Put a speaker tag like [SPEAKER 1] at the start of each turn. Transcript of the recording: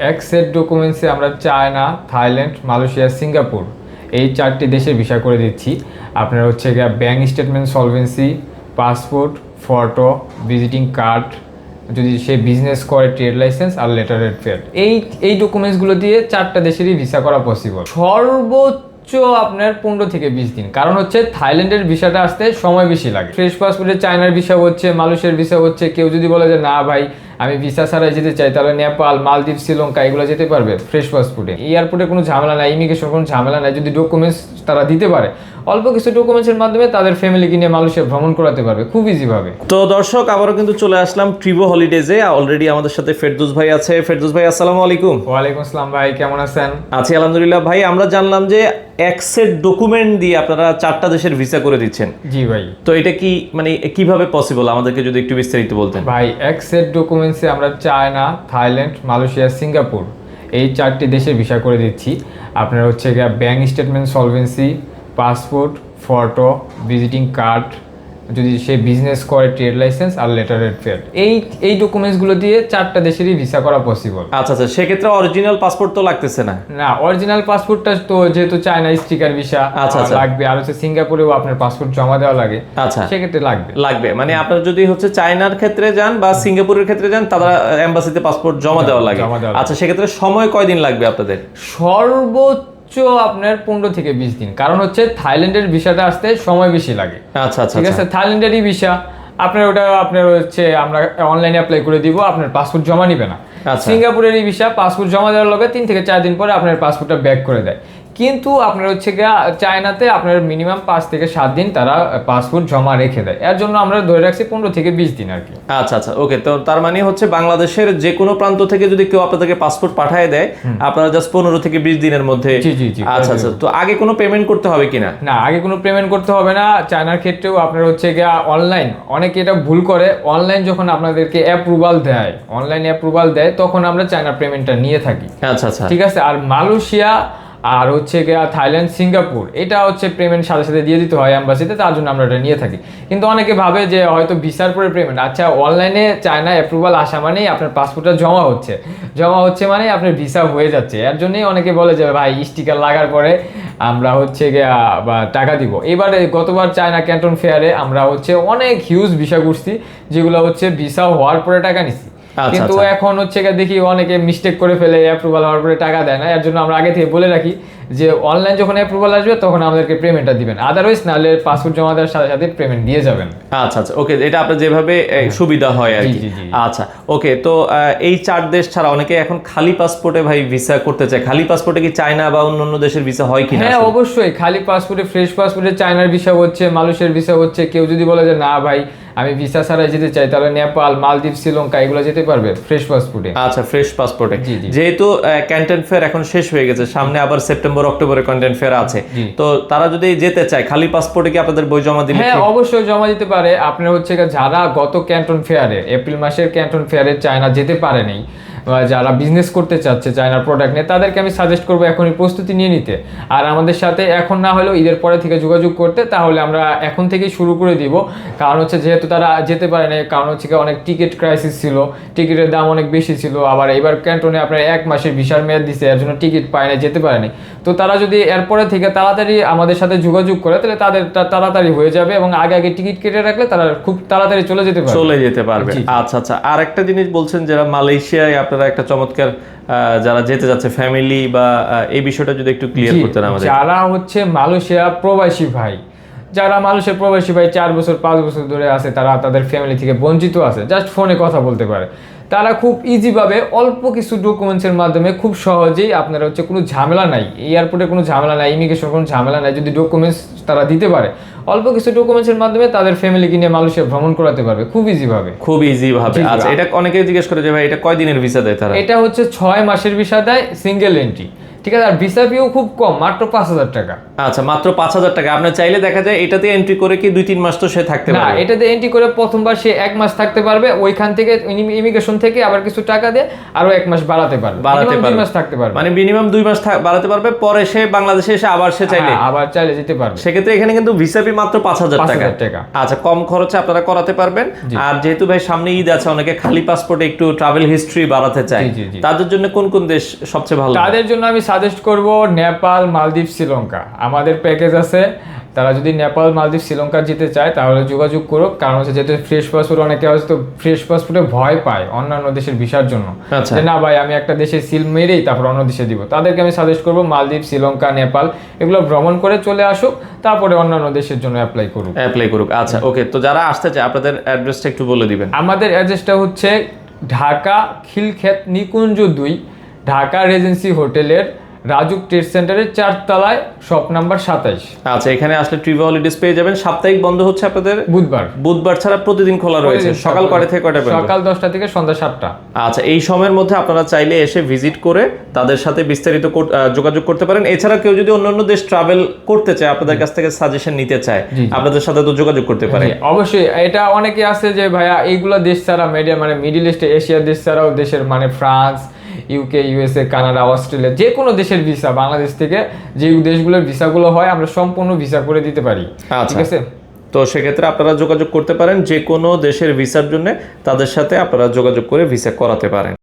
[SPEAKER 1] এক সেট ডকুমেন্টসে আমরা China, Thailand, Malaysia, Singapore এই 4টি দেশের ভিসা করে দিচ্ছি। আপনার হচ্ছে গিয়ে bank statement, solvency, passport, photo, visiting card, যদি সে বিজনেস করে ট্রেড লাইসেন্স আর লেটারেড ফেয়ার, এই ডকুমেন্টসগুলো দিয়ে 4টা দেশেরই ভিসা করা পসিবল। সর্বোচ্চ আপনার 15 থেকে 20 দিন, কারণ হচ্ছে থাইল্যান্ডের ভিসাটা আসতে সময় বেশি লাগে। ফ্রেশ পাসপোর্টে চায়নার ভিসা হচ্ছে, মালয়েশিয়ার ভিসা হচ্ছে। কেউ যদি বলে যে না ভাই আমি ভিসা ছাড়াই যেতে চাই, তাহলে নেপাল, মালদ্বীপ, শ্রীলঙ্কা এগুলো যেতে পারবে ফ্রেশ পাসপোর্টে। এয়ারপোর্টে কোনো ঝামেলা নাই, ইমিগ্রেশন কোনো ঝামেলা নাই। যদি ডকুমেন্টস তারা দিতে পারে, অল্প কিছু ডকুমেন্টসের মাধ্যমে তাদের ফ্যামিলিকে নিয়ে মালয়েশিয়া ভ্রমণ করাতে পারবে খুব ইজিভাবে।
[SPEAKER 2] তো দর্শক, আবারও কিন্তু চলে আসলাম ট্রিভো হলিডেজে। অলরেডি আমাদের সাথে ফেরদৌস ভাই আছে। ফেরদৌস ভাই, আসসালামু আলাইকুম।
[SPEAKER 1] ওয়ালাইকুম আসসালাম ভাই, কেমন আছেন?
[SPEAKER 2] আছি আলহামদুলিল্লাহ। ভাই, আমরা জানলাম যে এক সেট ডকুমেন্ট দিয়ে আপনারা 4টা দেশের ভিসা করে দিচ্ছেন।
[SPEAKER 1] জি ভাই।
[SPEAKER 2] তো এটা কি মানে কিভাবে পসিবল, আমাদেরকে যদি একটু বিস্তারিত বলতেন।
[SPEAKER 1] ভাই, এক সেট ডকুমেন্টসে আমরা চায়না, থাইল্যান্ড, মালয়েশিয়া, সিঙ্গাপুর এই 4টি দেশের ভিসা করে দিচ্ছি। আপনার হচ্ছে গিয়ে bank statement, solvency, passport, photo, visiting card, যদি সে বিজনেস করে ট্রেড লাইসেন্স আর লেটারেড ফেয়ার, এই ডকুমেন্টসগুলো দিয়ে 4টা দেশেরই ভিসা করা পসিবল।
[SPEAKER 2] আচ্ছা আচ্ছা, সেক্ষেত্রে অরিজিনাল পাসপোর্ট তো লাগতেছে না?
[SPEAKER 1] না, অরিজিনাল পাসপোর্টটা তো যেহেতু চায়না স্টিকার ভিসা লাগবে, আর হচ্ছে সিঙ্গাপুরেও আপনার পাসপোর্ট জমা দেওয়া লাগে।
[SPEAKER 2] আচ্ছা,
[SPEAKER 1] সেক্ষেত্রে লাগবে
[SPEAKER 2] মানে আপনার যদি হচ্ছে চায়নার ক্ষেত্রে যান বা সিঙ্গাপুরের ক্ষেত্রে যান, তারা এম্বাসিতে পাসপোর্ট জমা দেওয়া লাগে। আচ্ছা, সেক্ষেত্রে সময় কয়দিন লাগবে আপনাদের?
[SPEAKER 1] সর্বোচ্চ আপনার 15 থেকে 20 দিন, কারণ হচ্ছে থাইল্যান্ডের ভিসাটা আসতে সময় বেশি লাগে।
[SPEAKER 2] আচ্ছা আচ্ছা,
[SPEAKER 1] ঠিক আছে। থাইল্যান্ডেরই ভিসা আপনার ওটা আপনার হচ্ছে আমরা অনলাইনে অ্যাপ্লাই করে দিব, আপনার পাসপোর্ট জমা নিবে না। সিঙ্গাপুরেরই ভিসা পাসপোর্ট জমা দেওয়ার লগে 3 থেকে 4 দিন পরে আপনার পাসপোর্টটা ব্যাক করে দেয়। কিন্তু আপনার হচ্ছে গিয়ে চায়নাতে আপনার মিনিমাম 5 থেকে 7 দিন তারা পাসপোর্ট জমা রেখে দেয়। এর জন্য আমরা ধরে রাখছি 15 থেকে 20 দিন আর কি।
[SPEAKER 2] আচ্ছা আচ্ছা, ওকে। তো তার মানে হচ্ছে বাংলাদেশের যে কোনো প্রান্ত থেকে যদি কেউ আপনাদেরকে পাসপোর্ট পাঠিয়ে দেয়, আপনারা জাস্ট 15 থেকে 20 দিনের মধ্যে।
[SPEAKER 1] জি জি জি।
[SPEAKER 2] আচ্ছা আচ্ছা, তো আগে কোনো পেমেন্ট করতে হবে কিনা?
[SPEAKER 1] না, আগে কোনো পেমেন্ট করতে হবে না। চায়নার ক্ষেত্রেও আপনার হচ্ছে গিয়ে অনলাইন, অনেকে এটা ভুল করে, অনলাইন যখন আপনাদেরকে অ্যাপ্রুভাল দেয়, অনলাইন অ্যাপ্রুভাল দেয়, তখন আমরা চায়নার পেমেন্টটা নিয়ে থাকি।
[SPEAKER 2] আচ্ছা আচ্ছা,
[SPEAKER 1] ঠিক আছে। আর মালয়েশিয়া আর হচ্ছে গিয়া থাইল্যান্ড, সিঙ্গাপুর এটা হচ্ছে পেমেন্ট সাথে সাথে দিয়ে দিতে হয় অ্যাম্বাসিতে, তার জন্য আমরা এটা নিয়ে থাকি। কিন্তু অনেকে ভাবে যে হয়তো ভিসার পরে পেমেন্ট। আচ্ছা, অনলাইনে চায়না অ্যাপ্রুভাল আসা মানেই আপনার পাসপোর্টটা জমা হচ্ছে মানে আপনার ভিসা হয়ে যাচ্ছে। এর জন্যই অনেকে বলে যে ভাই স্টিকার লাগার পরে আমরা হচ্ছে গিয়া টাকা দিব। এবারে গতবার চায়না ক্যান্টন ফেয়ারে আমরা হচ্ছে অনেক হিউজ ভিসা করছি, যেগুলো হচ্ছে ভিসা হওয়ার পরে টাকা নিছি। কিন্তু এখন হচ্ছে দেখি অনেকে মিস্টেক করে ফেলে, অ্যাপ্রুভাল হওয়ার পরে টাকা দেয় না। এর জন্য আমরা আগে থেকে বলে রাখি যে অনলাইন যখন অ্যাপ্রুভাল আসবে তখন আমাদেরকে পেমেন্টটা দিবেন, আদারওয়াইজ নাহলে পাসপোর্ট জমা দেওয়ার সাথে সাথে পেমেন্ট দিয়ে যাবেন।
[SPEAKER 2] আচ্ছা আচ্ছা, ওকে। এটা আপনার যেভাবে সুবিধা হয় আর কি। আচ্ছা, ওকে। তো এই 4 দেশ ছাড়া অনেকে এখন খালি পাসপোর্টে ভাই ভিসা করতে চায়। খালি পাসপোর্টে কি চায়না বা অন্যান্য দেশের ভিসা হয় কিনা?
[SPEAKER 1] হ্যাঁ, অবশ্যই। খালি পাসপোর্টে, ফ্রেশ পাসপোর্টে চায়নার ভিসা হচ্ছে, মালয়েশিয়ার ভিসা হচ্ছে। কেউ যদি বলে যে না ভাই আমি ভিসা ছাড়াই যেতে চাই, তাহলে নেপাল, মালদ্বীপ, শ্রীলঙ্কা এগুলো যেতে পারবে ফ্রেশ পাসপোর্টে।
[SPEAKER 2] আচ্ছা, ফ্রেশ পাসপোর্টে। যেহেতু ক্যান্টন ফেয়ার এখন শেষ হয়ে গেছে, সামনে আবার সেপ্টেম্বর অক্টোবরে ক্যান্টন ফেয়ার আছে, তো তারা যদি যেতে চায় খালি পাসপোর্টে কি আপনাদের বই জমা দিলে?
[SPEAKER 1] হ্যাঁ, অবশ্যই জমা দিতে পারে। আপনার হচ্ছে যারা গত ক্যান্টন ফেয়ারে, এপ্রিল মাসের ক্যান্টন ফেয়ারে চায়না যেতে পারেনি, যারা বিজনেস করতে চাচ্ছে চায়নার প্রোডাক্ট নিয়ে, তাদেরকে আমি সাজেস্ট করবো এখনই প্রস্তুতি নিয়ে নিতে, আর আমাদের সাথে এখন না হলেও ঈদের পরে থেকে যোগাযোগ করতে। তাহলে আমরা এখন থেকেই শুরু করে দিব। কারণ হচ্ছে যেহেতু তারা যেতে পারে না, কারণ হচ্ছে অনেক টিকিট ক্রাইসিস ছিল, টিকিটের দাম অনেক বেশি ছিল। আবার এবার ক্যান্টনে আপনার 1 মাসের ভিসার মেয়াদ দিচ্ছে, এর জন্য টিকিট পায় না, যেতে পারেনি। তো তারা যদি এরপরে থেকে তাড়াতাড়ি আমাদের সাথে যোগাযোগ করে, তাহলে তাদের তাড়াতাড়ি হয়ে যাবে, এবং আগে আগে টিকিট কেটে রাখলে তারা খুব তাড়াতাড়ি চলে যেতে পারবে।
[SPEAKER 2] আচ্ছা আচ্ছা, আর একটা জিনিস বলছেন, যারা মালয়েশিয়ায় আপনারা একটা চমৎকার যারা যেতে যাচ্ছে ফ্যামিলি, বা এই বিষয়টা যদি একটু ক্লিয়ার করতেন আমাদের।
[SPEAKER 1] যারা হচ্ছে মালয়েশিয়া প্রবাসী ভাই, 4 বছর 5 বছর ধরে আছে, তারা তাদের ফ্যামিলি থেকে বঞ্চিত আছে, জাস্ট ফোনে কথা বলতে পারে, তারা খুব ইজিভাবে অল্প কিছু ডকুমেন্টসের মাধ্যমে খুব সহজেই আপনারা হচ্ছে কোনো ঝামেলা নাই, এয়ারপোর্টে কোনো ঝামেলা নাই, ইমিগ্রেশন কোনো ঝামেলা নাই, যদি ডকুমেন্টস তারা দিতে পারে, অল্প কিছু ডকুমেন্টসের মাধ্যমে তাদের ফ্যামিলিকে নিয়ে মালয়েশিয়া ভ্রমণ করাতে পারবে খুব ইজিভাবে।
[SPEAKER 2] আচ্ছা, এটা অনেকে জিজ্ঞেস করে যে ভাই এটা কয় দিনের ভিসা দেয় তারা?
[SPEAKER 1] এটা হচ্ছে 6 মাসের ভিসা দেয়, সিঙ্গেল এন্ট্রি। ঠিক আছে। আর ভিসা ফিও খুব কম, মাত্র 5,000 টাকা।
[SPEAKER 2] আচ্ছা, মাত্র 5,000 টাকা। আপনি চাইলে দেখা যায় এটাতে এন্ট্রি করে কি 2-3 মাস তো সে থাকতে
[SPEAKER 1] না,
[SPEAKER 2] পারবে?
[SPEAKER 1] এটাতে এন্ট্রি করে প্রথমবার সে 1 মাস থাকতে পারবে, ওইখান থেকে ইমিগ্রেশন থেকে আবার কিছু টাকা দিয়ে আরো 1 মাস বাড়াতে পারবে, মিনিমাম 2 মাস থাকতে পারবে।
[SPEAKER 2] মানে মিনিমাম 2 মাস বাড়াতে পারবে, পরে সে বাংলাদেশে এসে আবার সে চাইলে
[SPEAKER 1] আবার চাইলে যেতে পারবে।
[SPEAKER 2] সেক্ষেত্রে এখানে কিন্তু ভিসা ফি মাত্র 5,000 টাকা। আচ্ছা, কম খরচে আপনারা করাতে পারবেন। আর যেহেতু ভাই সামনে ঈদ আছে, অনেকে খালি পাসপোর্টে একটু ট্রাভেল হিস্ট্রি বাড়াতে চায়, তাদের জন্য কোন কোন দেশ সবচেয়ে ভালো?
[SPEAKER 1] তাদের জন্য আমি সাজেস্ট করব নেপাল, মালদ্বীপ, শ্রীলঙ্কা। আমাদের প্যাকেজ আছে, তারা যদি নেপাল, মালদ্বীপ, শ্রীলঙ্কা যেতে চায় তাহলে যোগাযোগ করুক। কারণ হচ্ছে যেহেতু ফ্রেশ পাসপোর্ট, অনেকে হয়তো ফ্রেশ পাসপোর্টে ভয় পায় অন্যান্য দেশের ভিসার জন্য, যে না ভাই আমি একটা দেশে সিল মেরেই তারপর অন্য দেশে দিব। তাদেরকে আমি সাজেস্ট করব মালদ্বীপ, শ্রীলঙ্কা, নেপাল এগুলো ভ্রমণ করে চলে আসুক, তারপরে অন্যান্য দেশের জন্য অ্যাপ্লাই করুক।
[SPEAKER 2] আচ্ছা, ওকে। তো যারা আসতে চায় আপনাদের অ্যাড্রেসটা একটু বলে দিবেন।
[SPEAKER 1] আমাদের অ্যাড্রেসটা হচ্ছে ঢাকা খিলক্ষেত নিকুঞ্জ 2, ঢাকা রেজেন্সি হোটেলের রাজুক ট্রেড সেন্টারের 4 তলায়, শপ নাম্বার 27।
[SPEAKER 2] আচ্ছা, এখানে আসলে ট্রিপ হলিডেজ পেয়ে যাবেন। সাপ্তাহিক বন্ধ হচ্ছে আপনাদের বুধবার ছাড়া প্রতিদিন খোলা রয়েছে। সকাল কয়টা থেকে কয়টা পর্যন্ত?
[SPEAKER 1] সকাল 10টা থেকে সন্ধ্যা 7টা।
[SPEAKER 2] আচ্ছা, এই সময়ের মধ্যে আপনারা চাইলে এসে ভিজিট করে তাদের সাথে বিস্তারিত যোগাযোগ করতে পারেন। এছাড়া কেউ যদি অন্যান্য দেশ ট্রাভেল করতে চায়, আপনাদের কাছ থেকে সাজেশন নিতে চায়, আপনাদের সাথে তো যোগাযোগ করতে পারে।
[SPEAKER 1] অবশ্যই। এটা অনেকে আছে যে ভাইয়া এইগুলা দেশ ছাড়া মানে মিডল ইস্ট, এশিয়ার দেশ ছাড়াও দেশের মানে France, UK, USA, Canada, Australia, যে কোনো দেশের ভিসা, বাংলাদেশ থেকে যে দেশগুলোর ভিসাগুলো হয় আমরা সম্পূর্ণ ভিসা করে দিতে পারি। ঠিক আছে,
[SPEAKER 2] তো সেক্ষেত্রে আপনারা যোগাযোগ করতে পারেন, যে কোনো দেশের ভিসার জন্য তাদের সাথে আপনারা যোগাযোগ করে ভিসা করাতে পারেন।